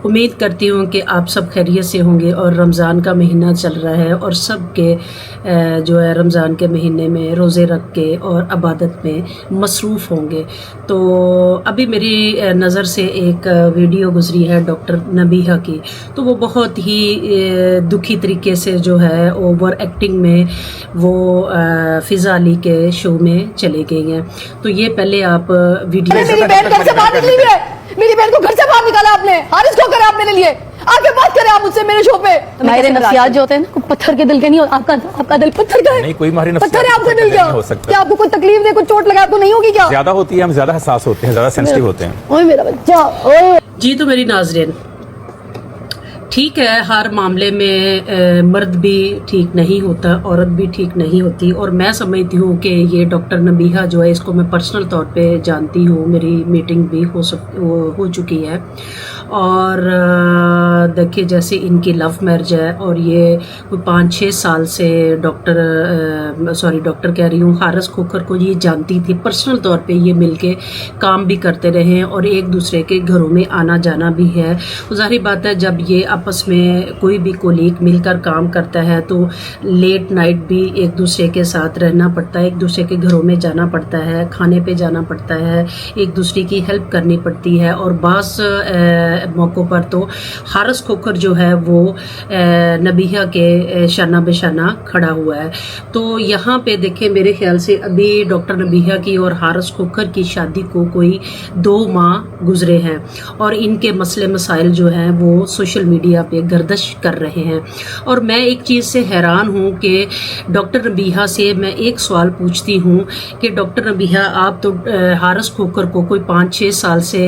امید کرتی ہوں کہ آپ سب خیریت سے ہوں گے اور رمضان کا مہینہ چل رہا ہے اور سب کے جو ہے رمضان کے مہینے میں روزے رکھ کے اور عبادت میں مصروف ہوں گے۔ تو ابھی میری نظر سے ایک ویڈیو گزری ہے ڈاکٹر نبیہہ کی، تو وہ بہت ہی دکھی طریقے سے جو ہے اوور ایکٹنگ میں وہ فضا علی کے شو میں چلے گئی ہیں۔ تو یہ پہلے آپ ویڈیو میری بہن کو گھر سے باہر نکالا آپ نے، حارث کو کرا آپ میرے لیے، آگے بات کریں آپ مجھ سے میرے شو پہ۔ ماہر نفسیات جو ہوتے ہیں نا پتھر کے دل کے نہیں، آپ کا دل پتھر کا ہے، نہیں کوئی ماہر نفسیات پتھر ہے آپ کا دل نہیں ہو سکتا۔ کیا آپ کو کوئی تکلیف دے، کوئی چوٹ لگا تو نہیں ہوگی کیا؟ زیادہ ہوتی ہے، ہم زیادہ حساس ہوتے ہیں، زیادہ سینسٹیو ہوتے ہیں۔ اوے میرا بچہ، اوے جی تو میری ناظرین، ٹھیک ہے ہر معاملے میں مرد بھی ٹھیک نہیں ہوتا، عورت بھی ٹھیک نہیں ہوتی، اور میں سمجھتی ہوں کہ یہ ڈاکٹر نبیہہ جو ہے اس کو میں پرسنل طور پہ جانتی ہوں، میری میٹنگ بھی ہو چکی ہے، اور دیکھیے جیسے ان کی لو میرج ہے اور یہ کوئی 5-6 سال سے ڈاکٹر کہہ رہی ہوں حارث کھوکھر کو یہ جانتی تھی، پرسنل طور پہ یہ مل کے کام بھی کرتے رہے اور ایک دوسرے کے گھروں میں آنا جانا بھی ہے۔ ظاہری بات ہے جب یہ آپس میں کوئی بھی کولیگ مل کر کام کرتا ہے تو لیٹ نائٹ بھی ایک دوسرے کے ساتھ رہنا پڑتا ہے، ایک دوسرے کے گھروں میں جانا پڑتا ہے، کھانے پہ جانا پڑتا ہے، ایک دوسرے کی ہیلپ کرنی پڑتی ہے، اور بعض موقعوں پر تو حارث کھوکھر جو ہے وہ نبیہہ کے شانہ بہ شانہ کھڑا ہوا ہے۔ تو یہاں پہ دیکھیں میرے خیال سے ابھی ڈاکٹر نبیہہ کی اور حارث کھوکھر کی شادی کو کوئی 2 ماہ گزرے ہیں، اور ان کے مسئلے مسائل جو ہیں وہ سوشل میڈیا پہ گردش کر رہے ہیں، اور میں ایک چیز سے حیران ہوں کہ ڈاکٹر نبیہہ سے میں ایک سوال پوچھتی ہوں کہ ڈاکٹر نبیہہ آپ تو حارث کھوکھر کو کوئی 5-6 سال سے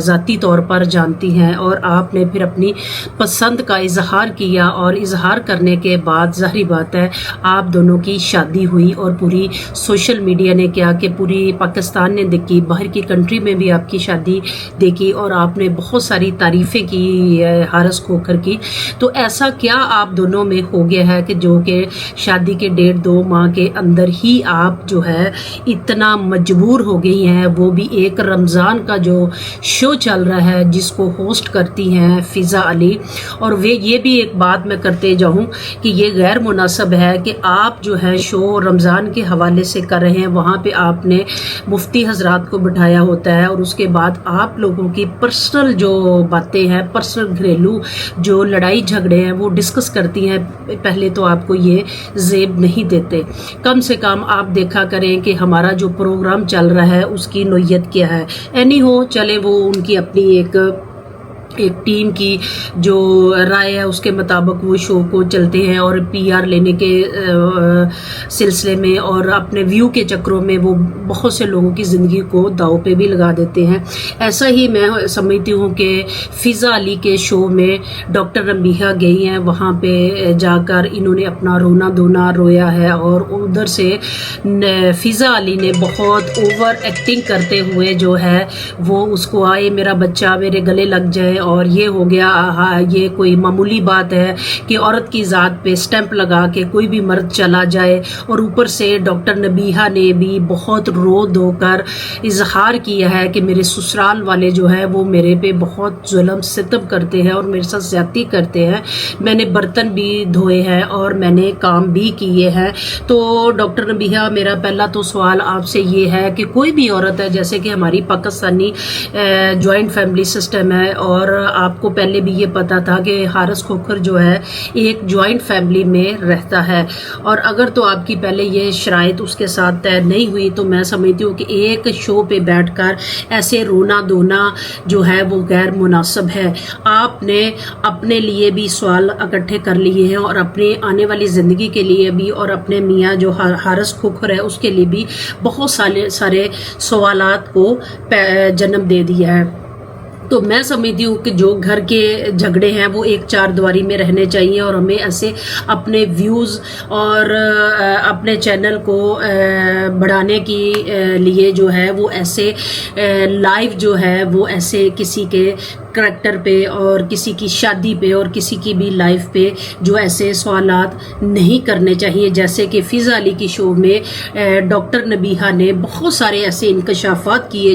ذاتی طور پر جانتی ہیں، اور آپ نے پھر اپنی پسند کا اظہار کیا، اور اظہار کرنے کے بعد ظاہری بات ہے آپ دونوں کی شادی ہوئی، اور پوری سوشل میڈیا نے کیا کہ پوری پاکستان نے دیکھی، باہر کی کنٹری میں بھی آپ کی شادی دیکھی، اور آپ نے بہت ساری تعریفیں کی حارث کھوکھر کی۔ تو ایسا کیا آپ دونوں میں ہو گیا ہے کہ جو کہ شادی کے 1.5-2 ماہ کے اندر ہی آپ جو ہے اتنا مجبور ہو گئی ہیں، وہ بھی ایک رمضان کا جو شو چل رہا ہے جس کو ہوسٹ کرتی ہیں فضا علی، اور یہ بھی ایک بات میں کرتے جاؤں کہ یہ غیر مناسب ہے کہ آپ جو ہے شو رمضان کے حوالے سے کر رہے ہیں، وہاں پہ آپ نے مفتی حضرات کو بٹھایا ہوتا ہے، اور اس کے بعد آپ لوگوں کی پرسنل جو باتیں ہیں، پرسنل گھریلو جو لڑائی جھگڑے ہیں وہ ڈسکس کرتی ہیں، پہلے تو آپ کو یہ زیب نہیں دیتے۔ کم سے کم آپ دیکھا کریں کہ ہمارا جو پروگرام چل رہا ہے اس کی نوعیت کیا ہے۔ اینی ہو چلے وہ ان کی اپنی ایک ٹیم کی جو رائے ہے اس کے مطابق وہ شو کو چلتے ہیں، اور PR لینے کے سلسلے میں اور اپنے ویو کے چکروں میں وہ بہت سے لوگوں کی زندگی کو داؤ پہ بھی لگا دیتے ہیں۔ ایسا ہی میں سمجھتی ہوں کہ فضا علی کے شو میں ڈاکٹر نبیہہ گئی ہیں، وہاں پہ جا کر انہوں نے اپنا رونا دھونا رویا ہے، اور ادھر سے فضا علی نے بہت اوور ایکٹنگ کرتے ہوئے جو ہے وہ اس کو آئے میرا بچہ میرے گلے لگ جائے، اور یہ ہو گیا یہ کوئی معمولی بات ہے کہ عورت کی ذات پہ سٹیمپ لگا کے کوئی بھی مرد چلا جائے، اور اوپر سے ڈاکٹر نبیہہ نے بھی بہت رو دھو کر اظہار کیا ہے کہ میرے سسرال والے جو ہے وہ میرے پہ بہت ظلم ستم کرتے ہیں اور میرے ساتھ زیادتی کرتے ہیں، میں نے برتن بھی دھوئے ہیں اور میں نے کام بھی کیے ہیں۔ تو ڈاکٹر نبیہہ میرا پہلا تو سوال آپ سے یہ ہے کہ کوئی بھی عورت ہے، جیسے کہ ہماری پاکستانی جوائنٹ فیملی سسٹم ہے، اور آپ کو پہلے بھی یہ پتا تھا کہ حارث کھوکھر جو ہے ایک جوائنٹ فیملی میں رہتا ہے، اور اگر تو آپ کی پہلے یہ شرائط اس کے ساتھ طے نہیں ہوئی تو میں سمجھتی ہوں کہ ایک شو پہ بیٹھ کر ایسے رونا دھونا جو ہے وہ غیر مناسب ہے۔ آپ نے اپنے لیے بھی سوال اکٹھے کر لیے ہیں، اور اپنے آنے والی زندگی کے لیے بھی، اور اپنے میاں جو حارث کھوکھر ہے اس کے لیے بھی بہت سارے سوالات کو جنم دے دیا ہے۔ تو میں سمجھتی ہوں کہ جو گھر کے جھگڑے ہیں وہ ایک 4 دیواری میں رہنے چاہیے، اور ہمیں ایسے اپنے ویوز اور اپنے چینل کو بڑھانے کی لیے جو ہے وہ ایسے لائیو جو ہے وہ ایسے کسی کے کریکٹر پہ اور کسی کی شادی پہ اور کسی کی بھی لائف پہ جو ایسے سوالات نہیں کرنے چاہیے، جیسے کہ فضا علی کی شو میں ڈاکٹر نبیہہ نے بہت سارے ایسے انکشافات کیے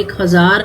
1000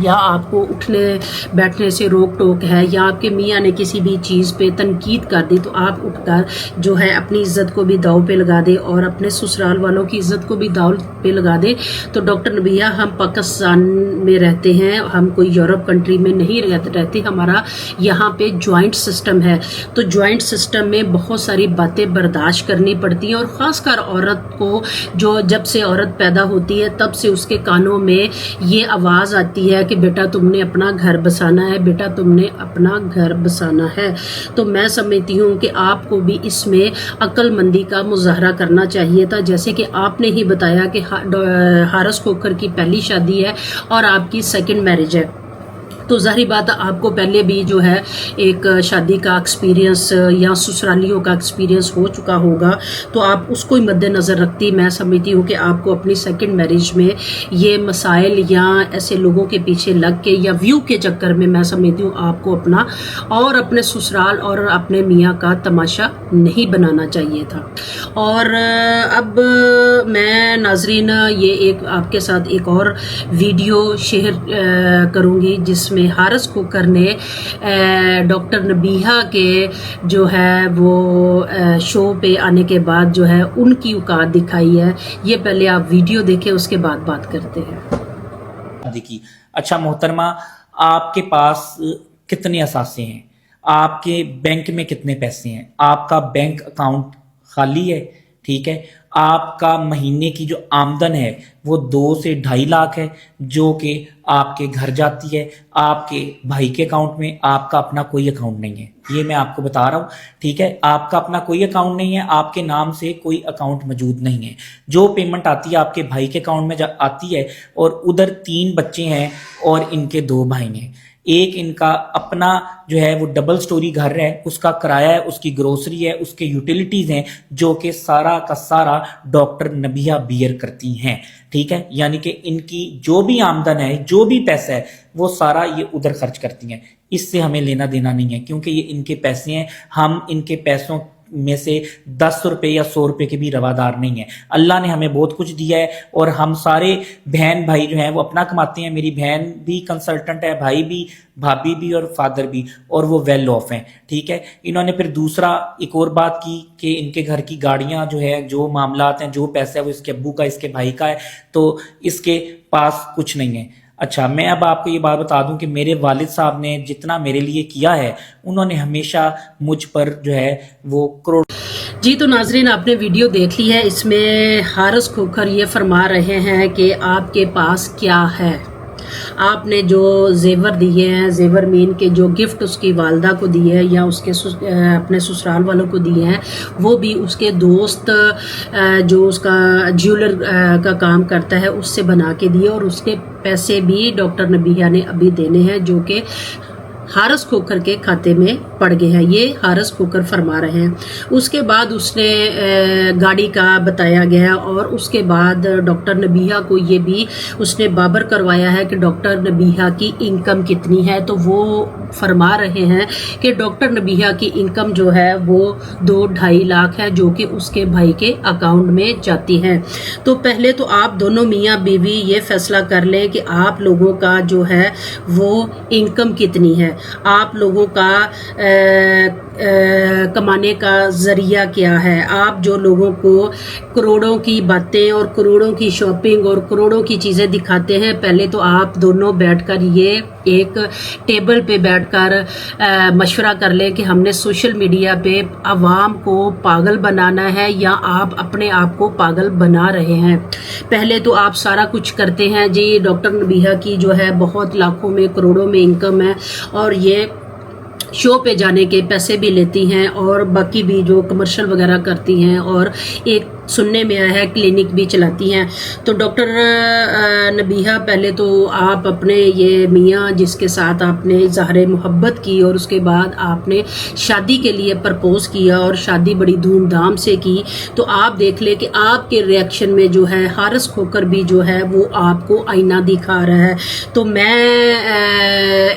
یا آپ کو اٹھنے بیٹھنے سے روک ٹوک ہے یا آپ کے میاں نے کسی بھی چیز پہ تنقید کر دی تو آپ اٹھ کر جو ہے اپنی عزت کو بھی داؤ پہ لگا دیں اور اپنے سسرال والوں کی عزت کو بھی داؤ پہ لگا دیں. تو ڈاکٹر نبیہ ہم پاکستان میں رہتے ہیں, ہم کوئی یورپ کنٹری میں نہیں رہتے, ہمارا یہاں پہ جوائنٹ سسٹم ہے. تو جوائنٹ سسٹم میں بہت ساری باتیں برداشت کرنی پڑتی ہیں اور خاص کر عورت کو جو جب سے عورت پیدا ہوتی ہے تب سے اس کے کانوں میں یہ آواز آتی ہے کہ بیٹا تم نے اپنا گھر بسانا ہے, بیٹا تم نے اپنا گھر بسانا ہے. تو میں سمجھتی ہوں کہ آپ کو بھی اس میں عقل مندی کا مظاہرہ کرنا چاہیے تھا, جیسے کہ آپ نے ہی بتایا کہ حارث کھوکھر کی پہلی شادی ہے اور آپ کی سیکنڈ میرج ہے. تو ظاہری بات ہے آپ کو پہلے بھی جو ہے ایک شادی کا ایکسپیرینس یا سسرالیوں کا ایکسپیرینس ہو چکا ہوگا, تو آپ اس کو ہی مد نظر رکھتی میں سمجھتی ہوں کہ آپ کو اپنی سیکنڈ میرج میں یہ مسائل یا ایسے لوگوں کے پیچھے لگ کے یا ویو کے چکر میں سمجھتی ہوں آپ کو اپنا اور اپنے سسرال اور اپنے میاں کا تماشا نہیں بنانا چاہیے تھا. اور اب میں ناظرین یہ ایک آپ کے ساتھ ایک اور ویڈیو شیئر کروں گی جس میں حارث کھوکھر نے ڈاکٹر نبیہ کے جو ہے وہ شو پہ آنے کے بعد جو ہے ان کی اوقات دکھائی ہے. یہ پہلے آپ ویڈیو دیکھیں, اس کے بعد بات کرتے ہیں. دیکھیے اچھا محترمہ, آپ کے پاس کتنے اثاثے ہیں, آپ کے بینک میں کتنے پیسے ہیں, آپ کا بینک اکاؤنٹ خالی ہے, ٹھیک ہے, آپ کا مہینے کی جو آمدن ہے وہ 2 سے 2.5 لاکھ ہے جو کہ آپ کے گھر جاتی ہے, آپ کے بھائی کے اکاؤنٹ میں آپ کا اپنا کوئی اکاؤنٹ نہیں ہے, یہ میں آپ کو بتا رہا ہوں, ٹھیک ہے, آپ کا اپنا کوئی اکاؤنٹ نہیں ہے, آپ کے نام سے کوئی اکاؤنٹ موجود نہیں ہے. جو پیمنٹ آتی ہے آپ کے بھائی کے اکاؤنٹ میں آتی ہے, اور ادھر 3 بچے ہیں اور ان کے 2 بھائی ہیں. ایک ان کا اپنا جو ہے وہ ڈبل سٹوری گھر ہے, اس کا کرایہ ہے, اس کی گروسری ہے, اس کے یوٹیلیٹیز ہیں جو کہ سارا کا سارا ڈاکٹر نبیہ بیئر کرتی ہیں, ٹھیک ہے. یعنی کہ ان کی جو بھی آمدن ہے, جو بھی پیسہ ہے, وہ سارا یہ ادھر خرچ کرتی ہیں. اس سے ہمیں لینا دینا نہیں ہے کیونکہ یہ ان کے پیسے ہیں, ہم ان کے پیسوں میں سے 10 روپے یا 100 روپے کے بھی روادار نہیں ہیں. اللہ نے ہمیں بہت کچھ دیا ہے اور ہم سارے بہن بھائی جو ہیں وہ اپنا کماتے ہیں. میری بہن بھی کنسلٹنٹ ہے, بھائی بھی, بھابھی بھی اور فادر بھی, اور وہ ویل آف ہیں, ٹھیک ہے. انہوں نے پھر دوسرا ایک اور بات کی کہ ان کے گھر کی گاڑیاں جو ہے, جو معاملات ہیں, جو پیسہ ہے وہ اس کے ابو کا, اس کے بھائی کا ہے, تو اس کے پاس کچھ نہیں ہے. اچھا, میں اب آپ کو یہ بات بتا دوں کہ میرے والد صاحب نے جتنا میرے لیے کیا ہے, انہوں نے ہمیشہ مجھ پر جو ہے وہ کروڑ. جی تو ناظرین آپ نے ویڈیو دیکھ لی ہے, اس میں حارث کھوکھر یہ فرما رہے ہیں کہ آپ کے پاس کیا ہے. آپ نے جو زیور دیے ہیں, زیور مین کے جو گفٹ اس کی والدہ کو دیے ہیں یا اس کے اپنے سسرال والوں کو دیے ہیں, وہ بھی اس کے دوست جو اس کا جیولر کا کام کرتا ہے اس سے بنا کے دیے, اور اس کے پیسے بھی ڈاکٹر نبیہ نے ابھی دینے ہیں جو کہ حارث کھوکھر کے کھاتے میں پڑ گئے ہیں. یہ حارث کھوکھر فرما رہے ہیں. اس کے بعد اس نے گاڑی کا بتایا گیا, اور اس کے بعد ڈاکٹر نبیہ کو یہ بھی اس نے بابر کروایا ہے کہ ڈاکٹر نبیہ کی انکم کتنی ہے. تو وہ فرما رہے ہیں کہ ڈاکٹر نبیہ کی انکم جو ہے وہ 2-2.5 لاکھ ہے جو کہ اس کے بھائی کے اکاؤنٹ میں جاتی ہے. تو پہلے تو آپ دونوں میاں بیوی یہ فیصلہ کر لیں کہ آپ لوگوں کا جو ہے وہ انکم کتنی ہے, آپ لوگوں کا کمانے کا ذریعہ کیا ہے. آپ جو لوگوں کو کروڑوں کی باتیں اور کروڑوں کی شاپنگ اور کروڑوں کی چیزیں دکھاتے ہیں, پہلے تو آپ دونوں بیٹھ کر یہ ایک ٹیبل پہ بیٹھ کر مشورہ کر لیں کہ ہم نے سوشل میڈیا پہ عوام کو پاگل بنانا ہے یا آپ اپنے آپ کو پاگل بنا رہے ہیں. پہلے تو آپ سارا کچھ کرتے ہیں جی, ڈاکٹر نبیہ کی جو ہے بہت لاکھوں میں کروڑوں میں انکم ہے, اور یہ شو پہ جانے کے پیسے بھی لیتی ہیں اور باقی بھی جو کمرشل وغیرہ کرتی ہیں, اور ایک سننے میں آیا ہے کلینک بھی چلاتی ہیں. تو ڈاکٹر نبیہ پہلے تو آپ اپنے یہ میاں جس کے ساتھ آپ نے اظہار محبت کی اور اس کے بعد آپ نے شادی کے لیے پرپوز کیا اور شادی بڑی دھوم دھام سے کی, تو آپ دیکھ لیں کہ آپ کے ریئیکشن میں جو ہے حارث کھوکھر بھی جو ہے وہ آپ کو آئینہ دکھا رہا ہے. تو میں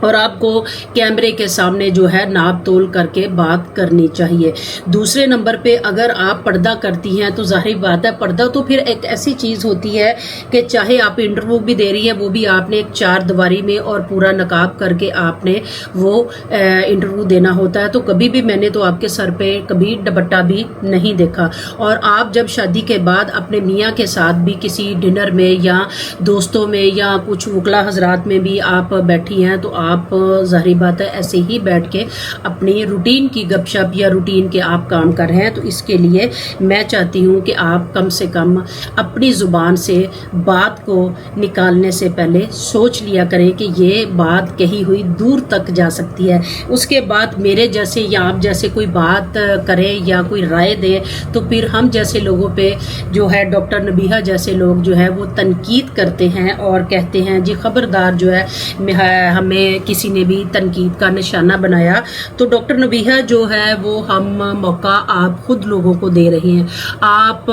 اور آپ کو کیمرے کے سامنے جو ہے ناپ تول کر کے بات کرنی چاہیے. دوسرے نمبر پہ اگر آپ پردہ کرتی ہیں تو ظاہری بات ہے پردہ تو پھر ایک ایسی چیز ہوتی ہے کہ چاہے آپ انٹرویو بھی دے رہی ہیں وہ بھی آپ نے ایک 4 دیواری میں اور پورا نقاب کر کے آپ نے وہ انٹرویو دینا ہوتا ہے. تو کبھی بھی میں نے تو آپ کے سر پہ کبھی دوپٹہ بھی نہیں دیکھا. اور آپ جب شادی کے بعد اپنے میاں کے ساتھ بھی کسی ڈنر میں یا دوستوں میں یا کچھ وکلا حضرات میں بھی آپ بیٹھی ہیں تو آپ ظاہری بات ہے ایسے ہی بیٹھ کے اپنی روٹین کی گپ شپ یا روٹین کے آپ کام کر رہے ہیں. تو اس کے لیے میں چاہتی ہوں کہ آپ کم سے کم اپنی زبان سے بات کو نکالنے سے پہلے سوچ لیا کریں کہ یہ بات کہی ہوئی دور تک جا سکتی ہے. اس کے بعد میرے جیسے یا آپ جیسے کوئی بات کرے یا کوئی رائے دے تو پھر ہم جیسے لوگوں پہ جو ہے ڈاکٹر نبیہہ جیسے لوگ جو ہے وہ تنقید کرتے ہیں اور کہتے ہیں جی خبردار جو ہے ہمیں کسی نے بھی تنقید کا نشانہ بنایا. تو ڈاکٹر نبیہہ جو ہے وہ ہم موقع آپ خود لوگوں کو دے رہے ہیں. آپ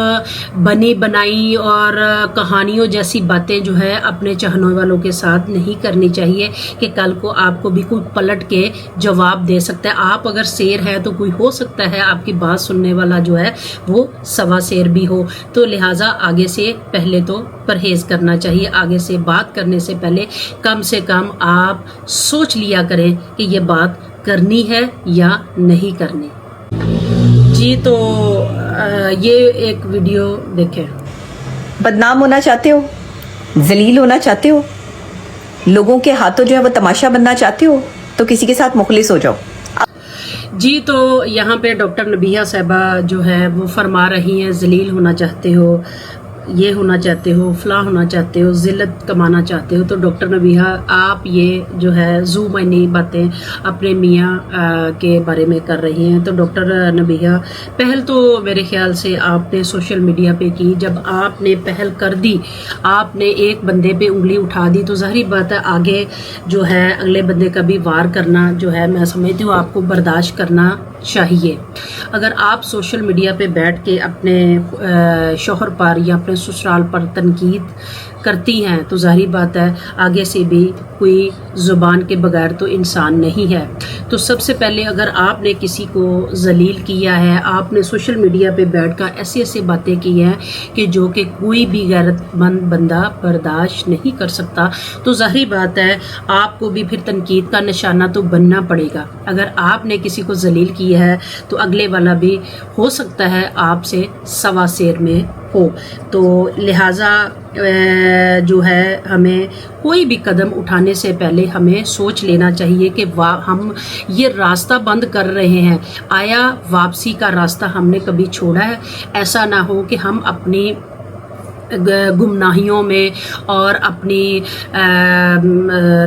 بنی بنائی اور کہانیوں جیسی باتیں جو ہے اپنے چاہنے والوں کے ساتھ نہیں کرنی چاہیے کہ کل کو آپ کو بھی کوئی پلٹ کے جواب دے سکتا ہے. آپ اگر شیر ہے تو کوئی ہو سکتا ہے آپ کی بات سننے والا جو ہے وہ سوا شیر بھی ہو. تو لہٰذا آگے سے پہلے تو پرہیز کرنا چاہیے. آگے سے بات کرنے سے پہلے کم سے کم آپ سوچ لیا کریں کہ یہ بات کرنی ہے یا نہیں کرنی. جی تو یہ ایک ویڈیو دیکھیں. بدنام ہونا چاہتے ہو، ذلیل ہونا چاہتے ہو، لوگوں کے ہاتھوں جو ہے وہ تماشا بننا چاہتے ہو تو کسی کے ساتھ مخلص ہو جاؤ. جی تو یہاں پہ ڈاکٹر نبیہہ صاحبہ جو ہے وہ فرما رہی ہیں ذلیل ہونا چاہتے ہو، یہ ہونا چاہتے ہو، فلاں ہونا چاہتے ہو، ذلت کمانا چاہتے ہو. تو ڈاکٹر نبیہہ آپ یہ جو ہے زو معنی باتیں اپنے میاں کے بارے میں کر رہی ہیں. تو ڈاکٹر نبیہہ پہل تو میرے خیال سے آپ نے سوشل میڈیا پہ کی. جب آپ نے پہل کر دی، آپ نے ایک بندے پہ انگلی اٹھا دی تو ظاہری بات ہے آگے جو ہے اگلے بندے کا بھی وار کرنا جو ہے میں سمجھتی ہوں آپ کو برداشت کرنا چاہیے. اگر آپ سوشل میڈیا پہ بیٹھ کے اپنے شوہر پر یا اپنے سسرال پر تنقید کرتی ہیں تو ظاہری بات ہے آگے سے بھی کوئی زبان کے بغیر تو انسان نہیں ہے. تو سب سے پہلے اگر آپ نے کسی کو ذلیل کیا ہے، آپ نے سوشل میڈیا پہ بیٹھ کر ایسی باتیں کی ہیں کہ جو کہ کوئی بھی غیرت مند بندہ برداشت نہیں کر سکتا تو ظاہری بات ہے آپ کو بھی پھر تنقید کا نشانہ تو بننا پڑے گا. اگر آپ نے کسی کو ذلیل کیا ہے تو اگلے والا بھی ہو سکتا ہے آپ سے سوا شیر میں ہو. تو لہٰذا جو ہے ہمیں کوئی بھی قدم اٹھانے سے پہلے ہمیں سوچ لینا چاہیے کہ ہم یہ راستہ بند کر رہے ہیں، آیا واپسی کا راستہ ہم نے کبھی چھوڑا ہے؟ ایسا نہ ہو کہ ہم اپنی گمناہیوں میں اور اپنی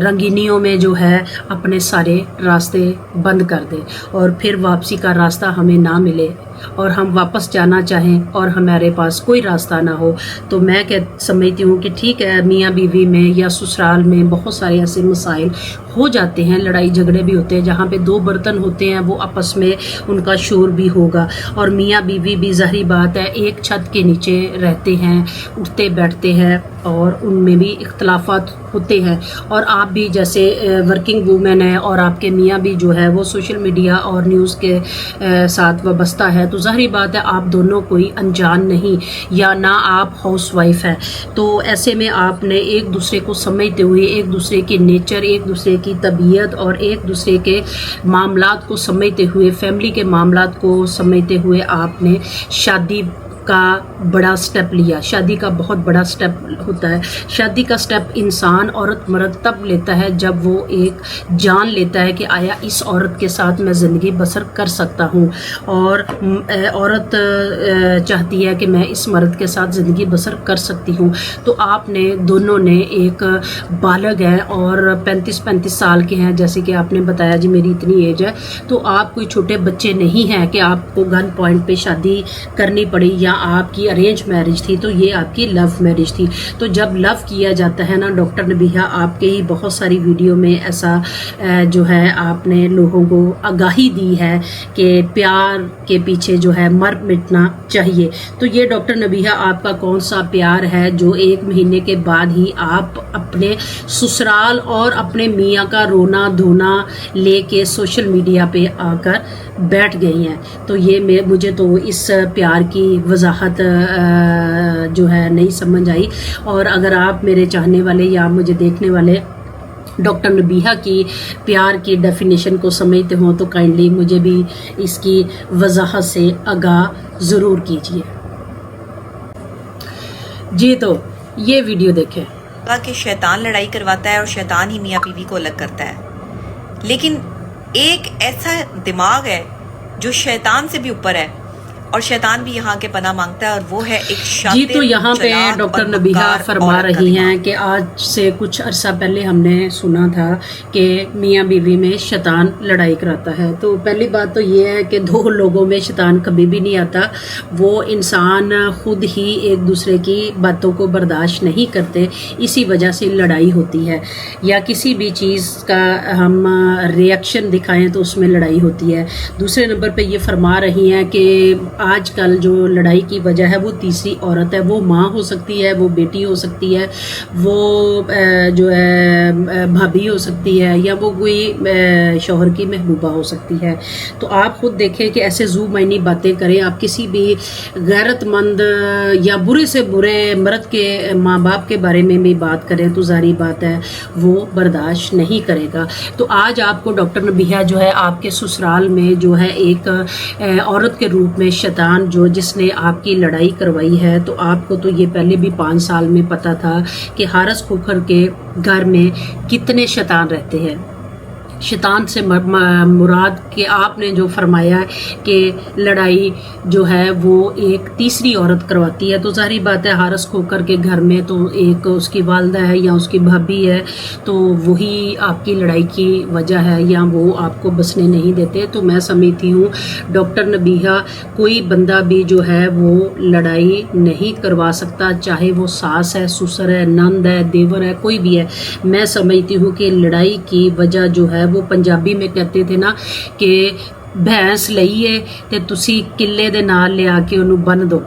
رنگینیوں میں جو ہے اپنے سارے راستے بند کر دیں اور پھر واپسی کا راستہ ہمیں نہ ملے اور ہم واپس جانا چاہیں اور ہمارے پاس کوئی راستہ نہ ہو. تو میں سمجھتی ہوں کہ ٹھیک ہے میاں بیوی میں یا سسرال میں بہت سارے ایسے مسائل ہو جاتے ہیں، لڑائی جھگڑے بھی ہوتے ہیں، جہاں پہ 2 برتن ہوتے ہیں وہ آپس میں ان کا شور بھی ہوگا. اور میاں بیوی بھی ظاہری بات ہے ایک چھت کے نیچے رہتے ہیں، اٹھتے بیٹھتے ہیں اور ان میں بھی اختلافات ہوتے ہیں. اور آپ بھی جیسے ورکنگ وومن ہیں اور آپ کے میاں بھی جو ہے وہ سوشل میڈیا اور نیوز کے ساتھ وابستہ ہے تو ظاہری بات ہے آپ دونوں کوئی انجان نہیں یا نہ آپ ہاؤس وائف ہے. تو ایسے میں آپ نے ایک دوسرے کو سمجھتے ہوئے، ایک دوسرے کی نیچر، ایک دوسرے کی طبیعت اور ایک دوسرے کے معاملات کو سمجھتے ہوئے، فیملی کے معاملات کو سمجھتے ہوئے آپ نے شادی کا بڑا سٹیپ لیا. شادی کا بہت بڑا سٹیپ ہوتا ہے. شادی کا سٹیپ انسان عورت مرد تب لیتا ہے جب وہ ایک جان لیتا ہے کہ آیا اس عورت کے ساتھ میں زندگی بسر کر سکتا ہوں اور عورت چاہتی ہے کہ میں اس مرد کے ساتھ زندگی بسر کر سکتی ہوں. تو آپ نے دونوں نے ایک بالغ ہے اور 35 سال کے ہیں جیسے کہ آپ نے بتایا جی میری اتنی ایج ہے. تو آپ کوئی چھوٹے بچے نہیں ہیں کہ آپ کو گن پوائنٹ پہ شادی کرنی پڑی یا آپ کی ارینج میرج تھی تو یہ آپ کی لو میرج تھی. تو جب لو کیا جاتا ہے نا ڈاکٹر نبیہہ، آپ کے ہی بہت ساری ویڈیو میں ایسا جو ہے آپ نے لوگوں کو آگاہی دی ہے کہ پیار کے پیچھے جو ہے مر مٹنا چاہیے. تو یہ ڈاکٹر نبیہہ آپ کا کون سا پیار ہے جو 1 مہینے کے بعد ہی آپ اپنے سسرال اور اپنے میاں کا رونا دھونا لے کے سوشل میڈیا پہ آ کر بیٹھ گئی ہیں؟ تو یہ مجھے تو اس پیار کی وضاحت جو ہے نہیں سمجھ آئی. اور اگر آپ میرے چاہنے والے یا مجھے دیکھنے والے ڈاکٹر نبیہہ کی پیار کی ڈیفینیشن کو سمجھتے ہوں تو کائنڈلی مجھے بھی اس کی وضاحت سے آگاہ ضرور کیجیے. جی تو یہ ویڈیو دیکھیں. کہ شیطان لڑائی کرواتا ہے اور شیطان ہی میاں بیوی کو الگ کرتا ہے، لیکن ایک ایسا دماغ ہے جو شیطان سے بھی اوپر ہے اور شیطان بھی یہاں کے پناہ مانگتا ہے، اور وہ ہے ایک شاطر. جی تو یہاں پہ ڈاکٹر نبیہہ فرما رہی ہیں کہ آج سے کچھ عرصہ پہلے ہم نے سنا تھا کہ میاں بیوی میں شیطان لڑائی کراتا ہے. تو پہلی بات تو یہ ہے کہ 2 لوگوں میں شیطان کبھی بھی نہیں آتا، وہ انسان خود ہی ایک دوسرے کی باتوں کو برداشت نہیں کرتے، اسی وجہ سے لڑائی ہوتی ہے. یا کسی بھی چیز کا ہم ریئیکشن دکھائیں تو اس میں لڑائی ہوتی ہے. دوسرے نمبر پہ یہ فرما رہی ہیں کہ آج کل جو لڑائی کی وجہ ہے وہ تیسری عورت ہے. وہ ماں ہو سکتی ہے، وہ بیٹی ہو سکتی ہے، وہ جو ہے بھابھی ہو سکتی ہے، یا وہ کوئی شوہر کی محبوبہ ہو سکتی ہے. تو آپ خود دیکھیں کہ ایسے زو معنی باتیں کریں. آپ کسی بھی غیرت مند یا برے سے برے مرد کے ماں باپ کے بارے میں بھی بات کریں تو ظاہری بات ہے وہ برداشت نہیں کرے گا. تو آج آپ کو ڈاکٹر نبیہہ جو ہے آپ کے سسرال میں جو ہے ایک عورت کے روپ میں شیطان جو جس نے آپ کی لڑائی کروائی ہے. تو آپ کو تو یہ پہلے بھی 5 سال میں پتا تھا کہ حارث کھوکھر کے گھر میں کتنے شیطان رہتے ہیں. شیطان سے مراد کہ آپ نے جو فرمایا کہ لڑائی جو ہے وہ ایک تیسری عورت کرواتی ہے. تو ظاہری بات ہے حارث کھوکھر کے گھر میں تو ایک اس کی والدہ ہے یا اس کی بھابھی ہے، تو وہی آپ کی لڑائی کی وجہ ہے، یا وہ آپ کو بسنے نہیں دیتے. تو میں سمجھتی ہوں ڈاکٹر نبیہہ کوئی بندہ بھی جو ہے وہ لڑائی نہیں کروا سکتا، چاہے وہ ساس ہے، سسر ہے، نند ہے، دیور ہے، کوئی بھی ہے. میں سمجھتی ہوں کہ لڑائی کی وجہ جو ہے وہ پنجابی میں کہتے تھے نا کہ بھینس لئیے تے تسی قلعے دے نال لے آ کے انہوں بن دو،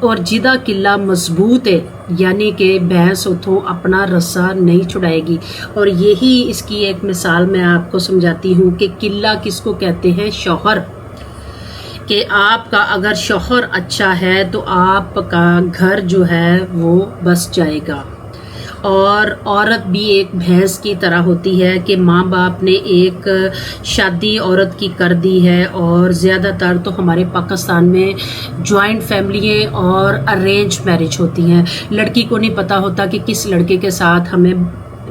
اور جدہ قلعہ مضبوط ہے یعنی کہ بھینس اتھوں اپنا رسہ نہیں چھڑائے گی. اور یہی اس کی ایک مثال میں آپ کو سمجھاتی ہوں کہ قلعہ کس کو کہتے ہیں؟ شوہر. کہ آپ کا اگر شوہر اچھا ہے تو آپ کا گھر جو ہے وہ بس جائے گا. اور عورت بھی ایک بھینس کی طرح ہوتی ہے کہ ماں باپ نے ایک شادی عورت کی کر دی ہے. اور زیادہ تر تو ہمارے پاکستان میں جوائنٹ فیملیاں اور ارینج میرج ہوتی ہیں. لڑکی کو نہیں پتہ ہوتا کہ کس لڑکے کے ساتھ ہمیں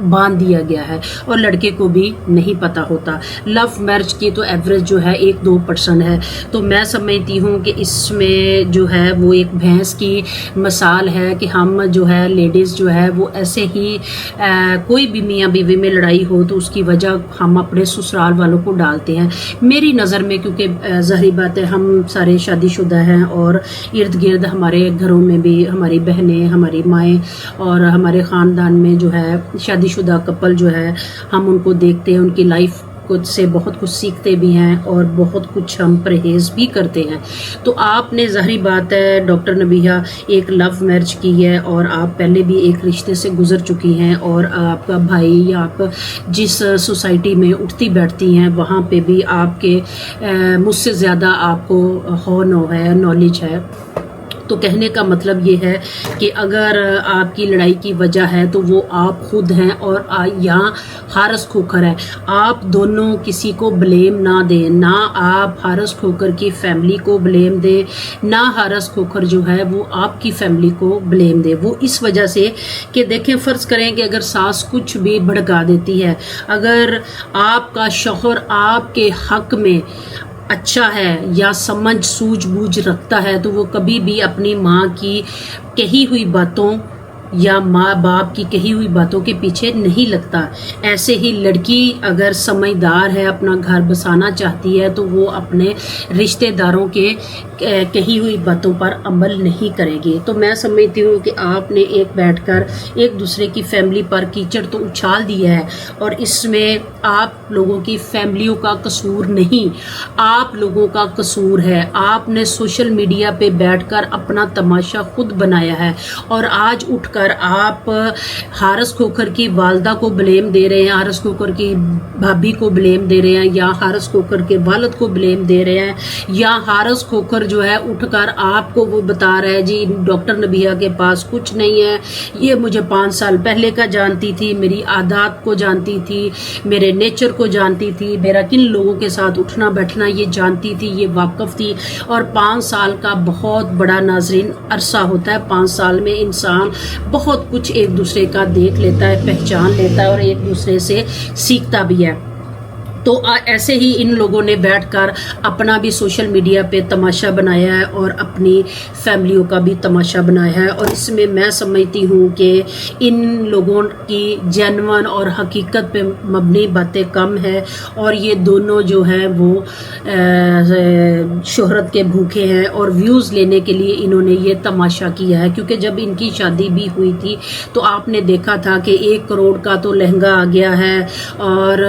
باندھ دیا گیا ہے، اور لڑکے کو بھی نہیں پتہ ہوتا. لو میرج کی تو ایوریج جو ہے 1-2% ہے. تو میں سمجھتی ہوں کہ اس میں جو ہے وہ ایک بھینس کی مثال ہے کہ ہم جو ہے لیڈیز جو ہے وہ ایسے ہی کوئی بھی میاں بیوی میں لڑائی ہو تو اس کی وجہ ہم اپنے سسرال والوں کو ڈالتے ہیں. میری نظر میں کیونکہ ظاہری بات ہے ہم سارے شادی شدہ ہیں اور ارد گرد ہمارے گھروں میں بھی ہماری بہنیں، ہماری مائیں اور ہمارے خاندان میں جو ہے شادی شدہ کپل جو ہے ہم ان کو دیکھتے ہیں، ان کی لائف سے بہت کچھ سیکھتے بھی ہیں اور بہت کچھ ہم پرہیز بھی کرتے ہیں. تو آپ نے ظاہری بات ہے ڈاکٹر نبیہہ ایک لو میرج کی ہے اور آپ پہلے بھی ایک رشتے سے گزر چکی ہیں، اور آپ کا بھائی یا آپ جس سوسائٹی میں اٹھتی بیٹھتی ہیں وہاں پہ بھی آپ کے مجھ سے زیادہ آپ کو ہے نالج ہے. تو کہنے کا مطلب یہ ہے کہ اگر آپ کی لڑائی کی وجہ ہے تو وہ آپ خود ہیں اور یہاں حارث کھوکھر ہے. آپ دونوں کسی کو بلیم نہ دیں، نہ آپ حارث کھوکھر کی فیملی کو بلیم دیں، نہ حارث کھوکھر جو ہے وہ آپ کی فیملی کو بلیم دے. وہ اس وجہ سے کہ دیکھیں فرض کریں کہ اگر ساس کچھ بھی بھڑکا دیتی ہے، اگر آپ کا شوہر آپ کے حق میں اچھا ہے یا سمجھ سوجھ بوجھ رکھتا ہے تو وہ کبھی بھی اپنی ماں کی کہی ہوئی باتوں یا ماں باپ کی کہی ہوئی باتوں کے پیچھے نہیں لگتا. ایسے ہی لڑکی اگر سمجھدار ہے, اپنا گھر بسانا چاہتی ہے, تو وہ اپنے رشتہ داروں کے کہی ہوئی باتوں پر عمل نہیں کرے گی. تو میں سمجھتی ہوں کہ آپ نے ایک بیٹھ کر ایک دوسرے کی فیملی پر کیچڑ تو اچھال دیا ہے, اور اس میں آپ لوگوں کی فیملیوں کا قصور نہیں, آپ لوگوں کا قصور ہے. آپ نے سوشل میڈیا پہ بیٹھ کر اپنا تماشا خود بنایا ہے, اور آج اٹھ کر آپ حارث کھوکھر کی والدہ کو بلیم دے رہے ہیں, حارث کھوکھر کی بھابھی کو بلیم دے رہے ہیں, یا حارث کھوکھر کے والد کو بلیم دے رہے ہیں, یا حارث کھوکھر جو ہے اٹھ کر آپ کو وہ بتا رہا ہے جی ڈاکٹر نبیہ کے پاس کچھ نہیں ہے, یہ مجھے 5 سال پہلے کا جانتی تھی, میری عادات کو جانتی تھی, میرے نیچر کو جانتی تھی, میرا کن لوگوں کے ساتھ اٹھنا بیٹھنا یہ جانتی تھی, یہ واقف تھی. اور 5 سال کا بہت بڑا ناظرین عرصہ ہوتا ہے. 5 سال میں انسان بہت کچھ ایک دوسرے کا دیکھ لیتا ہے, پہچان لیتا ہے, اور ایک دوسرے سے سیکھتا بھی ہے. تو ایسے ہی ان لوگوں نے بیٹھ کر اپنا بھی سوشل میڈیا پہ تماشا بنایا ہے, اور اپنی فیملیوں کا بھی تماشا بنایا ہے. اور اس میں میں سمجھتی ہوں کہ ان لوگوں کی جینون اور حقیقت پہ مبنی باتیں کم ہے, اور یہ دونوں جو ہیں وہ شہرت کے بھوکے ہیں, اور ویوز لینے کے لیے انہوں نے یہ تماشا کیا ہے. کیونکہ جب ان کی شادی بھی ہوئی تھی تو آپ نے دیکھا تھا کہ 1 کروڑ کا تو لہنگا آ گیا ہے, اور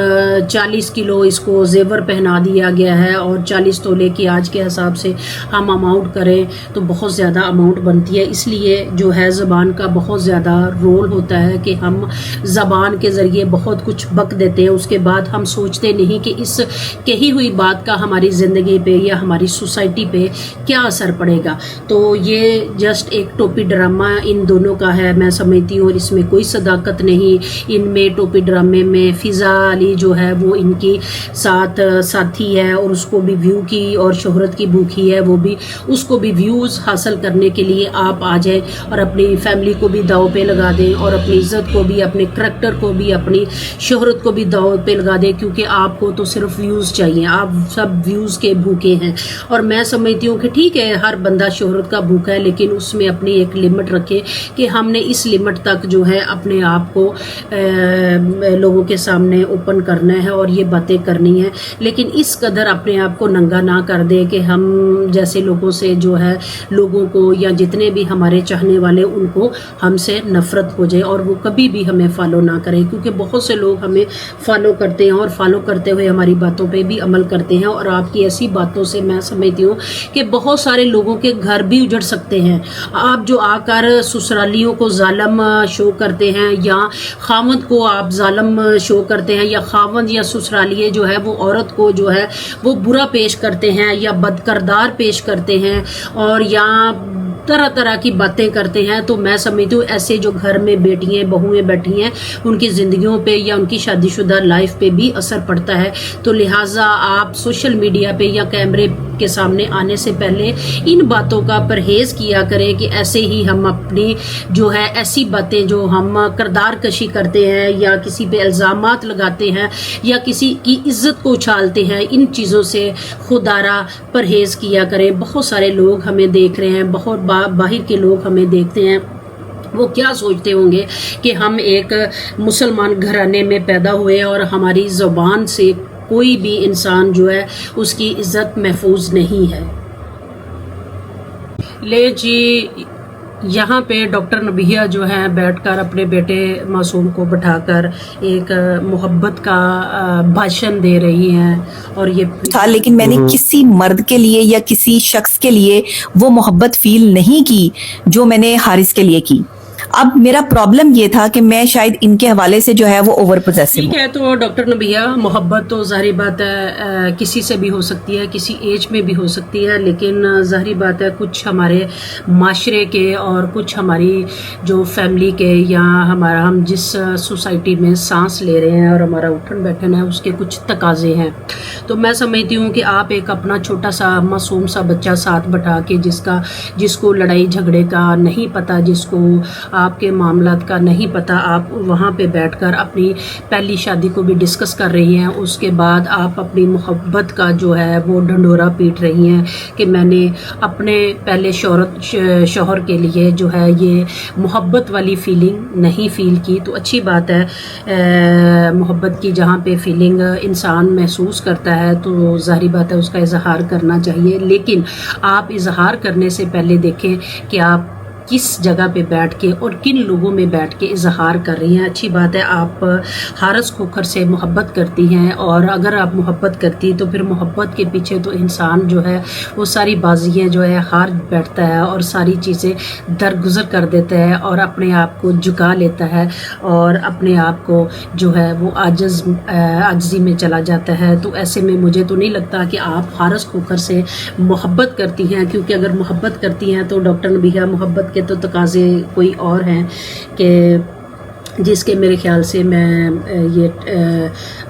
40 کلو اس کو زیور پہنا دیا گیا ہے, اور 40 تولے کی آج کے حساب سے ہم اماؤنٹ کریں تو بہت زیادہ اماؤنٹ بنتی ہے. اس لیے جو ہے زبان کا بہت زیادہ رول ہوتا ہے کہ ہم زبان کے ذریعے بہت کچھ بک دیتے ہیں, اس کے بعد ہم سوچتے نہیں کہ اس کہی ہوئی بات کا ہماری زندگی پہ یا ہماری سوسائٹی پہ کیا اثر پڑے گا. تو یہ جسٹ ایک ٹوپی ڈرامہ ان دونوں کا ہے میں سمجھتی ہوں, اور اس میں کوئی صداقت نہیں. ان میں ٹوپی ڈرامے میں فضا علی جو ہے وہ ان کی ساتھ ساتھی ہے, اور اس کو بھی ویو کی اور شہرت کی بھوکی ہے, وہ بھی اس کو بھی ویوز حاصل کرنے کے لیے آپ آ جائیں, اور اپنی فیملی کو بھی داؤ پہ لگا دیں, اور اپنی عزت کو بھی, اپنے کریکٹر کو بھی, اپنی شہرت کو بھی داؤ پہ لگا دیں, کیونکہ آپ کو تو صرف ویوز چاہیے, آپ سب ویوز کے بھوکے ہیں. اور میں سمجھتی ہوں کہ ٹھیک ہے ہر بندہ شہرت کا بھوکا ہے, لیکن اس میں اپنی ایک لمٹ رکھے کہ ہم نے اس لمٹ تک جو ہے اپنے آپ کو لوگوں کے سامنے اوپن کرنا ہے, اور یہ باتیں کرنی ہے, لیکن اس قدر اپنے آپ کو ننگا نہ کر دے کہ ہم جیسے لوگوں سے جو ہے لوگوں کو یا جتنے بھی ہمارے چاہنے والے ان کو ہم سے نفرت ہو جائے, اور وہ کبھی بھی ہمیں فالو نہ کریں. کیونکہ بہت سے لوگ ہمیں فالو کرتے ہیں, اور فالو کرتے ہوئے ہماری باتوں پہ بھی عمل کرتے ہیں, اور آپ کی ایسی باتوں سے میں سمجھتی ہوں کہ بہت سارے لوگوں کے گھر بھی اجڑ سکتے ہیں. آپ جو آ کر سسرالیوں کو ظالم شو کرتے ہیں, یا خاوند کو آپ ظالم شو کرتے ہیں, یا خاوند یا سسرالیے جو ہے وہ عورت کو جو ہے وہ برا پیش کرتے ہیں یا بد کردار پیش کرتے ہیں, اور یا طرح طرح کی باتیں کرتے ہیں, تو میں سمجھتی ہوں ایسے جو گھر میں بیٹیاں بہویں بیٹھی ہیں ان کی زندگیوں پہ یا ان کی شادی شدہ لائف پہ بھی اثر پڑتا ہے. تو لہٰذا آپ سوشل میڈیا پہ یا کیمرے کے سامنے آنے سے پہلے ان باتوں کا پرہیز کیا کریں کہ ایسے ہی ہم اپنی جو ہے ایسی باتیں جو ہم کردار کشی کرتے ہیں یا کسی پہ الزامات لگاتے ہیں یا کسی کی عزت کو اچھالتے ہیں, ان چیزوں سے خوددارہ پرہیز کیا کریں. بہت سارے لوگ ہمیں دیکھ رہے ہیں, بہت باہر کے لوگ ہمیں دیکھتے ہیں, وہ کیا سوچتے ہوں گے کہ ہم ایک مسلمان گھرانے میں پیدا ہوئے اور ہماری زبان سے کوئی بھی انسان جو ہے اس کی عزت محفوظ نہیں ہے. لے جی یہاں پہ ڈاکٹر نبیہ جو ہے بیٹھ کر اپنے بیٹے معصوم کو بٹھا کر ایک محبت کا بھاشن دے رہی ہیں, اور یہ تھا لیکن میں نے کسی مرد کے لیے یا کسی شخص کے لیے وہ محبت فیل نہیں کی جو میں نے حارث کے لیے کی. اب میرا پرابلم یہ تھا کہ میں شاید ان کے حوالے سے جو ہے وہ اوور پوزیسو ہوں. ٹھیک ہے, تو ڈاکٹر نبیہ محبت تو ظاہری بات ہے کسی سے بھی ہو سکتی ہے, کسی ایج میں بھی ہو سکتی ہے, لیکن ظاہری بات ہے کچھ ہمارے معاشرے کے اور کچھ ہماری جو فیملی کے یا ہم جس سوسائٹی میں سانس لے رہے ہیں اور ہمارا اٹھن بیٹھن ہے اس کے کچھ تقاضے ہیں. تو میں سمجھتی ہوں کہ آپ ایک اپنا چھوٹا سا معصوم سا بچہ ساتھ بٹھا کے جس کو لڑائی جھگڑے کا نہیں پتہ, جس کو آپ کے معاملات کا نہیں پتہ، آپ وہاں پہ بیٹھ کر اپنی پہلی شادی کو بھی ڈسکس کر رہی ہیں، اس کے بعد آپ اپنی محبت کا جو ہے وہ ڈنڈورا پیٹ رہی ہیں کہ میں نے اپنے پہلے شوہر کے لیے جو ہے یہ محبت والی فیلنگ نہیں فیل کی۔ تو اچھی بات ہے، محبت کی جہاں پہ فیلنگ انسان محسوس کرتا ہے تو ظاہری بات ہے اس کا اظہار کرنا چاہیے، لیکن آپ اظہار کرنے سے پہلے دیکھیں کہ آپ کس جگہ پہ بیٹھ کے اور کن لوگوں میں بیٹھ کے اظہار کر رہی ہیں۔ اچھی بات ہے آپ حارث کھوکھر سے محبت کرتی ہیں، اور اگر آپ محبت کرتی تو پھر محبت کے پیچھے تو انسان جو ہے وہ ساری بازیاں جو ہے ہار بیٹھتا ہے اور ساری چیزیں درگزر کر دیتا ہے اور اپنے آپ کو جھکا لیتا ہے اور اپنے آپ کو جو ہے وہ عاجزی میں چلا جاتا ہے۔ تو ایسے میں مجھے تو نہیں لگتا کہ آپ حارث کھوکھر سے محبت کرتی ہیں، کیونکہ اگر محبت کرتی ہیں تو ڈاکٹر نبیہہ محبت کے تو تقاضے کوئی اور ہیں کہ جس کے میرے خیال سے میں یہ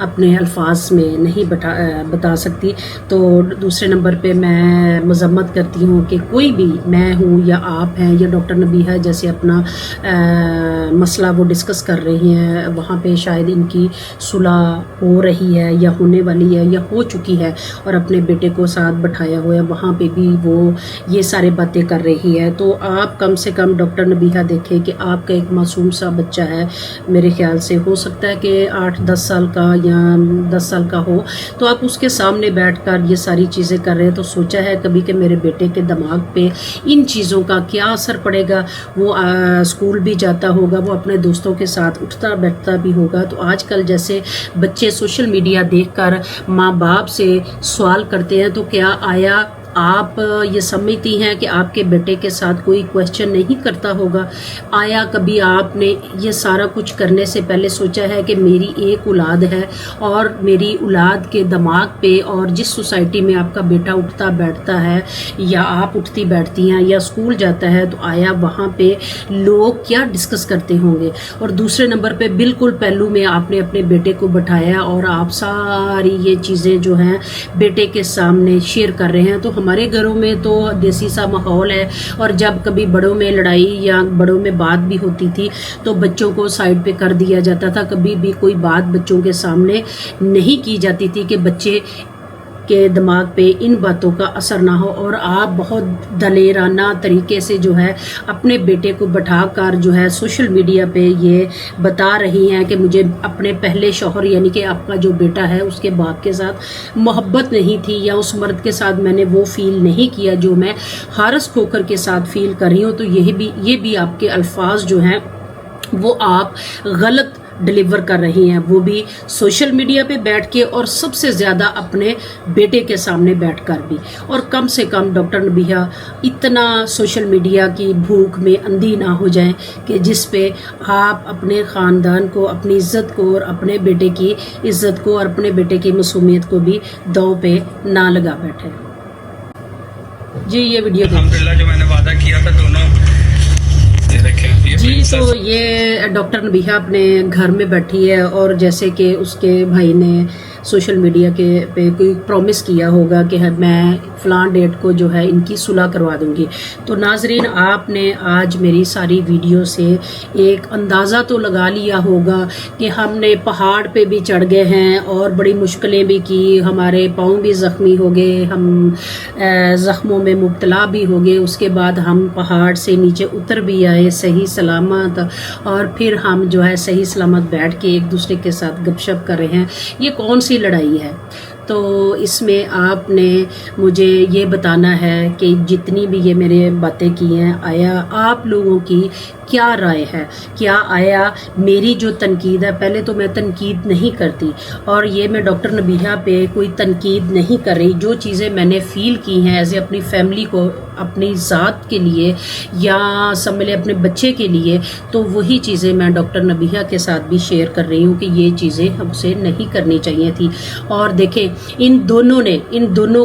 اپنے الفاظ میں نہیں بتا سکتی۔ تو دوسرے نمبر پہ میں مذمت کرتی ہوں کہ کوئی بھی، میں ہوں یا آپ ہیں یا ڈاکٹر نبیہہ جیسے اپنا مسئلہ وہ ڈسکس کر رہی ہیں، وہاں پہ شاید ان کی صلح ہو رہی ہے یا ہونے والی ہے یا ہو چکی ہے، اور اپنے بیٹے کو ساتھ بٹھایا ہوا ہے، وہاں پہ بھی وہ یہ سارے باتیں کر رہی ہے۔ تو آپ کم سے کم ڈاکٹر نبیہہ دیکھیں کہ آپ کا ایک معصوم سا بچہ ہے، میرے خیال سے ہو سکتا ہے کہ 8-10 سال کا یا 10 سال کا ہو، تو آپ اس کے سامنے بیٹھ کر یہ ساری چیزیں کر رہے ہیں۔ تو سوچا ہے کبھی کہ میرے بیٹے کے دماغ پہ ان چیزوں کا کیا اثر پڑے گا؟ وہ اسکول بھی جاتا ہوگا، وہ اپنے دوستوں کے ساتھ اٹھتا بیٹھتا بھی ہوگا۔ تو آج کل جیسے بچے سوشل میڈیا دیکھ کر ماں باپ سے سوال کرتے ہیں، تو کیا آیا آپ یہ سمجھتی ہیں کہ آپ کے بیٹے کے ساتھ کوئی کویسچن نہیں کرتا ہوگا؟ آیا کبھی آپ نے یہ سارا کچھ کرنے سے پہلے سوچا ہے کہ میری ایک اولاد ہے اور میری اولاد کے دماغ پہ اور جس سوسائٹی میں آپ کا بیٹا اٹھتا بیٹھتا ہے یا آپ اٹھتی بیٹھتی ہیں یا اسکول جاتا ہے، تو آیا وہاں پہ لوگ کیا ڈسکس کرتے ہوں گے؟ اور دوسرے نمبر پہ بالکل پہلو میں آپ نے اپنے بیٹے کو بٹھایا اور آپ ساری یہ چیزیں جو ہیں بیٹے کے سامنے شیئر کر رہے ہیں۔ تو ہمارے گھروں میں تو دیسی سا ماحول ہے، اور جب کبھی بڑوں میں لڑائی یا بڑوں میں بات بھی ہوتی تھی تو بچوں کو سائڈ پہ کر دیا جاتا تھا، کبھی بھی کوئی بات بچوں کے سامنے نہیں کی جاتی تھی کہ بچے کے دماغ پہ ان باتوں کا اثر نہ ہو۔ اور آپ بہت دلیرانہ طریقے سے جو ہے اپنے بیٹے کو بٹھا کر جو ہے سوشل میڈیا پہ یہ بتا رہی ہیں کہ مجھے اپنے پہلے شوہر یعنی کہ آپ کا جو بیٹا ہے اس کے باپ کے ساتھ محبت نہیں تھی، یا اس مرد کے ساتھ میں نے وہ فیل نہیں کیا جو میں حارث کھوکھر کے ساتھ فیل کر رہی ہوں۔ تو یہ بھی آپ کے الفاظ جو ہیں وہ آپ غلط ڈلیور کر رہی ہیں، وہ بھی سوشل میڈیا پہ بیٹھ کے اور سب سے زیادہ اپنے بیٹے کے سامنے بیٹھ کر بھی۔ اور کم سے کم ڈاکٹر نبیہہ اتنا سوشل میڈیا کی بھوک میں اندھی نہ ہو جائیں کہ جس پہ آپ اپنے خاندان کو، اپنی عزت کو اور اپنے بیٹے کی عزت کو اور اپنے بیٹے کی معصومیت کو بھی داؤ پہ نہ لگا بیٹھے۔ جی یہ ویڈیو الحمدللہ جو میں نے وعدہ کیا تھا دونوں جی، تو یہ ڈاکٹر نبیہہ اپنے گھر میں بیٹھی ہے اور جیسے کہ اس کے بھائی نے سوشل میڈیا کے پہ کوئی پرومس کیا ہوگا کہ میں فلاں ڈیٹ کو جو ہے ان کی صلح کروا دوں گی۔ تو ناظرین، آپ نے آج میری ساری ویڈیو سے ایک اندازہ تو لگا لیا ہوگا کہ ہم نے پہاڑ پہ بھی چڑھ گئے ہیں اور بڑی مشکلیں بھی کی، ہمارے پاؤں بھی زخمی ہو گئے، ہم زخموں میں مبتلا بھی ہو گئے، اس کے بعد ہم پہاڑ سے نیچے اتر بھی آئے صحیح سلامت، اور پھر ہم جو ہے صحیح سلامت بیٹھ کے ایک دوسرے کے ساتھ گپ شپ کر رہے ہیں۔ یہ کون سی لڑائی ہے؟ تو اس میں آپ نے مجھے یہ بتانا ہے کہ جتنی بھی یہ میرے باتیں کی ہیں، آیا آپ لوگوں کی کیا رائے ہے؟ کیا آیا میری جو تنقید ہے، پہلے تو میں تنقید نہیں کرتی اور یہ میں ڈاکٹر نبیہہ پہ کوئی تنقید نہیں کر رہی، جو چیزیں میں نے فیل کی ہیں ایز اے اپنی فیملی کو، اپنی ذات کے لیے یا سمجھ لے اپنے بچے کے لیے، تو وہی چیزیں میں ڈاکٹر نبیہہ کے ساتھ بھی شیئر کر رہی ہوں کہ یہ چیزیں ہم سے نہیں کرنی چاہیے تھی۔ اور دیکھیں ان دونوں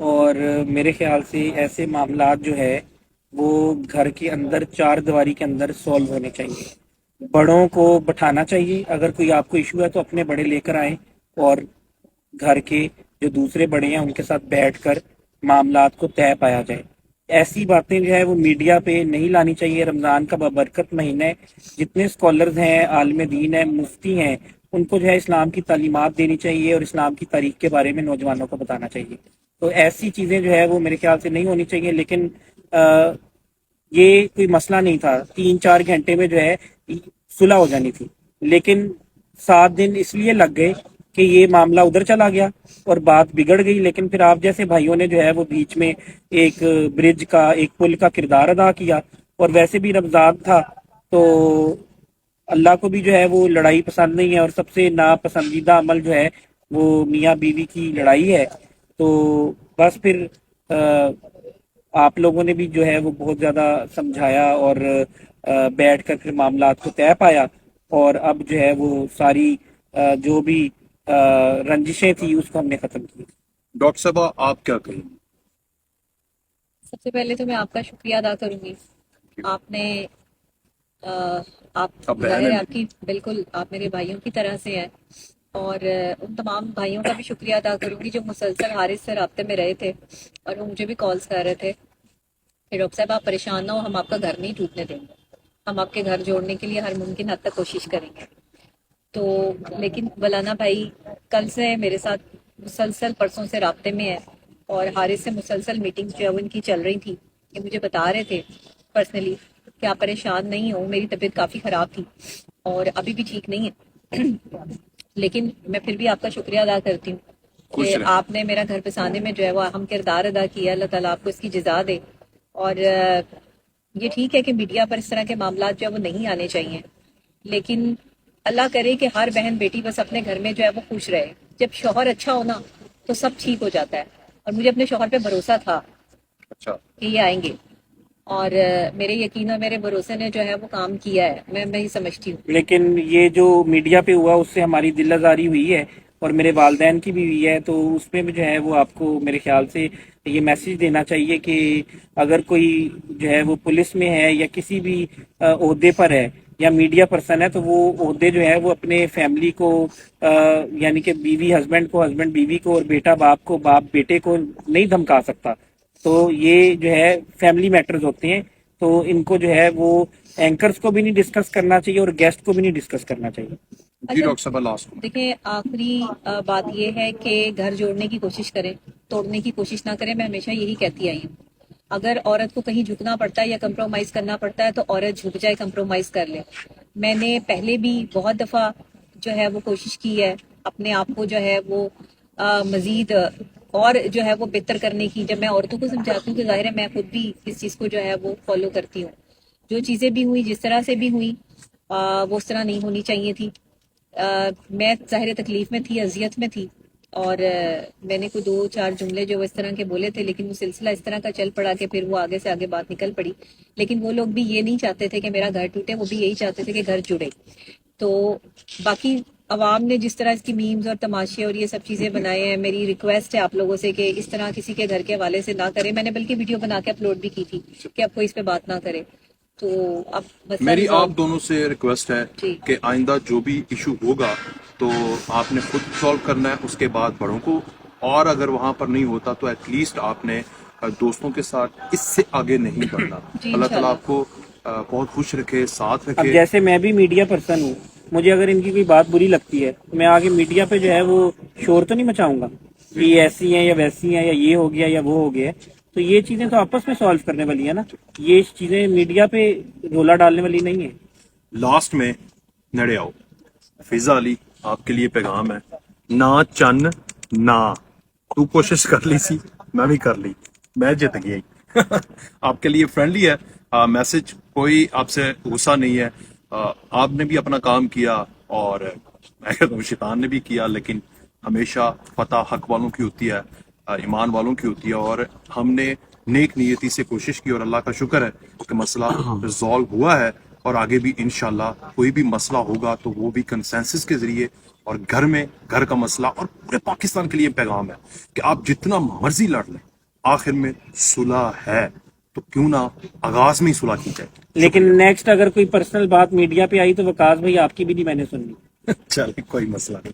اور میرے خیال سے ایسے معاملات جو ہے وہ گھر کے اندر چار دیواری کے اندر سولو ہونے چاہیے. بڑوں کو بٹھانا چاہیے. اگر کوئی آپ کو ایشو ہے تو اپنے بڑے لے کر آئیں اور گھر کے جو دوسرے بڑے ہیں ان کے ساتھ بیٹھ کر معاملات کو طے پایا جائے. ایسی باتیں جو ہے وہ میڈیا پہ نہیں لانی چاہیے. رمضان کا بابرکت مہینہ ہے. جتنے اسکالرز ہیں، عالم دین ہیں، مفتی ہیں، ان کو جو ہے اسلام کی تعلیمات دینی چاہیے اور اسلام کی تاریخ کے بارے میں نوجوانوں کو بتانا چاہیے. تو ایسی چیزیں جو ہے وہ میرے خیال سے نہیں ہونی چاہیے. لیکن یہ کوئی مسئلہ نہیں تھا. 3-4 گھنٹے میں جو ہے صلح ہو جانی تھی، لیکن 7 دن اس لیے لگ گئے کہ یہ معاملہ ادھر چلا گیا اور بات بگڑ گئی. لیکن پھر آپ جیسے بھائیوں نے جو ہے وہ بیچ میں ایک برج کا، ایک پل کا کردار ادا کیا. اور ویسے بھی رمضان تھا تو اللہ کو بھی جو ہے وہ لڑائی پسند نہیں ہے، اور سب سے ناپسندیدہ عمل جو ہے وہ میاں بیوی کی لڑائی ہے. تو بس پھر آپ لوگوں نے بھی جو ہے وہ بہت زیادہ سمجھایا اور بیٹھ کر پھر معاملات کو طے پایا. اور اب جو ہے وہ ساری جو بھی رنجشیں تھی اس کو ہم نے ختم کی. ڈاکٹر صاحبہ آپ کیا کہیں گے؟ سب سے پہلے تو میں آپ کا شکریہ ادا کروں گی. آپ نے آپ ظاہر ہے آپ کی بالکل آپ میرے بھائیوں کی طرح سے ہیں، اور ان تمام بھائیوں کا بھی شکریہ ادا کروں گی جو مسلسل حارث سے رابطے میں رہے تھے اور وہ مجھے بھی کالز کر رہے تھے کہ ڈاکٹر صاحب آپ پریشان نہ ہو، ہم آپ کا گھر نہیں ٹوٹنے دیں گے، ہم آپ کے گھر جوڑنے کے لیے ہر ممکن حد تک کوشش کریں گے. تو لیکن مولانا بھائی کل سے میرے ساتھ مسلسل پرسوں سے رابطے میں ہے، اور حارث سے مسلسل میٹنگز جو ہے وہ ان کی چل رہی تھی. یہ مجھے بتا رہے تھے پرسنلی کہ آپ پریشان نہیں ہو، میری طبیعت کافی خراب تھی اور ابھی بھی ٹھیک نہیں ہے، لیکن میں پھر بھی آپ کا شکریہ ادا کرتی ہوں کہ آپ نے میرا گھر بسانے میں جو ہے وہ اہم کردار ادا کیا. اللہ تعالیٰ آپ کو اس کی جزا دے. اور یہ ٹھیک ہے کہ میڈیا پر اس طرح کے معاملات جو ہے وہ نہیں آنے چاہیے، لیکن اللہ کرے کہ ہر بہن بیٹی بس اپنے گھر میں جو ہے وہ خوش رہے. جب شوہر اچھا ہونا تو سب ٹھیک ہو جاتا ہے، اور مجھے اپنے شوہر پہ بھروسہ تھا کہ یہ آئیں گے، اور میرے یقین اور میرے بھروسے نے جو ہے وہ کام کیا ہے. میں ہی سمجھتی ہوں. لیکن یہ جو میڈیا پہ ہوا اس سے ہماری دل آزاری ہوئی ہے اور میرے والدین کی بھی ہوئی ہے. تو اس میں جو ہے وہ آپ کو میرے خیال سے یہ میسج دینا چاہیے کہ اگر کوئی جو ہے وہ پولیس میں ہے یا کسی بھی عہدے پر ہے یا میڈیا پرسن ہے تو وہ عہدے جو ہے وہ اپنے فیملی کو یعنی کہ بیوی ہسبینڈ کو، ہسبینڈ بیوی کو، اور بیٹا باپ کو، باپ بیٹے کو نہیں دھمکا سکتا. تو یہ جو ہے فیملی میٹرز ہوتے ہیں، تو ان کو جو ہے وہ اینکرز کو بھی نہیں ڈسکس کرنا چاہیے اور گیسٹ کو بھی نہیں ڈسکس کرنا چاہیے. جی ڈاکٹر صاحبہ لاسٹ. دیکھیں آخری بات یہ ہے کہ گھر جوڑنے کی کوشش کریں، توڑنے کی کوشش نہ کریں. میں ہمیشہ یہی کہتی آئی ہوں، اگر عورت کو کہیں جھکنا پڑتا ہے یا کمپرومائز کرنا پڑتا ہے تو عورت جھک جائے، کمپرومائز کر لے. میں نے پہلے بھی بہت دفعہ جو ہے وہ کوشش کی ہے اپنے آپ کو جو ہے وہ مزید اور جو ہے وہ بہتر کرنے کی. جب میں عورتوں کو سمجھاتی ہوں کہ ظاہر ہے میں خود بھی اس چیز کو جو ہے وہ فالو کرتی ہوں. جو چیزیں بھی ہوئی، جس طرح سے بھی ہوئی، وہ اس طرح نہیں ہونی چاہیے تھی. میں ظاہر تکلیف میں تھی، اذیت میں تھی، اور میں نے کوئی 2-4 جملے جو اس طرح کے بولے تھے، لیکن وہ سلسلہ اس طرح کا چل پڑا کہ پھر وہ آگے سے آگے بات نکل پڑی. لیکن وہ لوگ بھی یہ نہیں چاہتے تھے کہ میرا گھر ٹوٹے، وہ بھی یہی چاہتے تھے کہ گھر جڑے. تو باقی عوام نے جس طرح اس کی میمز اور تماشے اور یہ سب چیزیں بنائے ہیں، میری ریکویسٹ ہے آپ لوگوں سے کہ اس طرح کسی کے گھر کے حوالے سے نہ کریں. میں نے بلکہ ویڈیو بنا کے اپلوڈ بھی کی تھی کہ اب کوئی اس پہ بات نہ کرے. تو اب میری آپ دونوں سے ریکویسٹ ہے کہ آئندہ جو بھی ایشو ہوگا تو آپ نے خود سالو کرنا ہے، اس کے بعد بڑوں کو، اور اگر وہاں پر نہیں ہوتا تو ایٹ لیسٹ آپ نے دوستوں کے ساتھ اس سے آگے نہیں بڑھنا. اللہ تعالیٰ آپ کو بہت خوش رکھے، ساتھ رکھے. اب جیسے میں بھی میڈیا پرسن ہوں، مجھے اگر ان کی کوئی بات بری لگتی ہے میں آگے میڈیا پہ جو ہے وہ شور تو نہیں مچاؤں گا کہ یہ ایسی ہیں یا ویسی ہیں یا یہ ہو گیا یا وہ ہو گیا. تو یہ چیزیں تو آپس میں سالو کرنے والی ہیں نا، یہ چیزیں میڈیا پہ رولا ڈالنے والی نہیں ہیں. لاسٹ میں نڑے آؤ. فضا علی آپ کے لیے پیغام ہے، نہ چن نہ تو کوشش کر لی سی، میں بھی کر لی، میں جت گیا. آپ کے لیے فرینڈلی ہے میسج، کوئی آپ سے غصہ نہیں ہے. آپ نے بھی اپنا کام کیا اور میں کہتا ہوں شیطان نے بھی کیا، لیکن ہمیشہ فتح حق والوں کی ہوتی ہے، ایمان والوں کی ہوتی ہے. اور ہم نے نیک نیتی سے کوشش کی اور اللہ کا شکر ہے کہ مسئلہ ریزالو ہوا ہے، اور آگے بھی انشاءاللہ کوئی بھی مسئلہ ہوگا تو وہ بھی کنسنسس کے ذریعے. اور گھر میں گھر کا مسئلہ، اور پورے پاکستان کے لیے پیغام ہے کہ آپ جتنا مرضی لڑ لیں، آخر میں صلح ہے تو کیوں نہ آغاز میں ہی صلح کی جائے. لیکن نیکسٹ اگر کوئی پرسنل بات میڈیا پہ آئی تو وقاص بھائی آپ کی بھی نہیں میں نے سننی. چلے کوئی مسئلہ نہیں.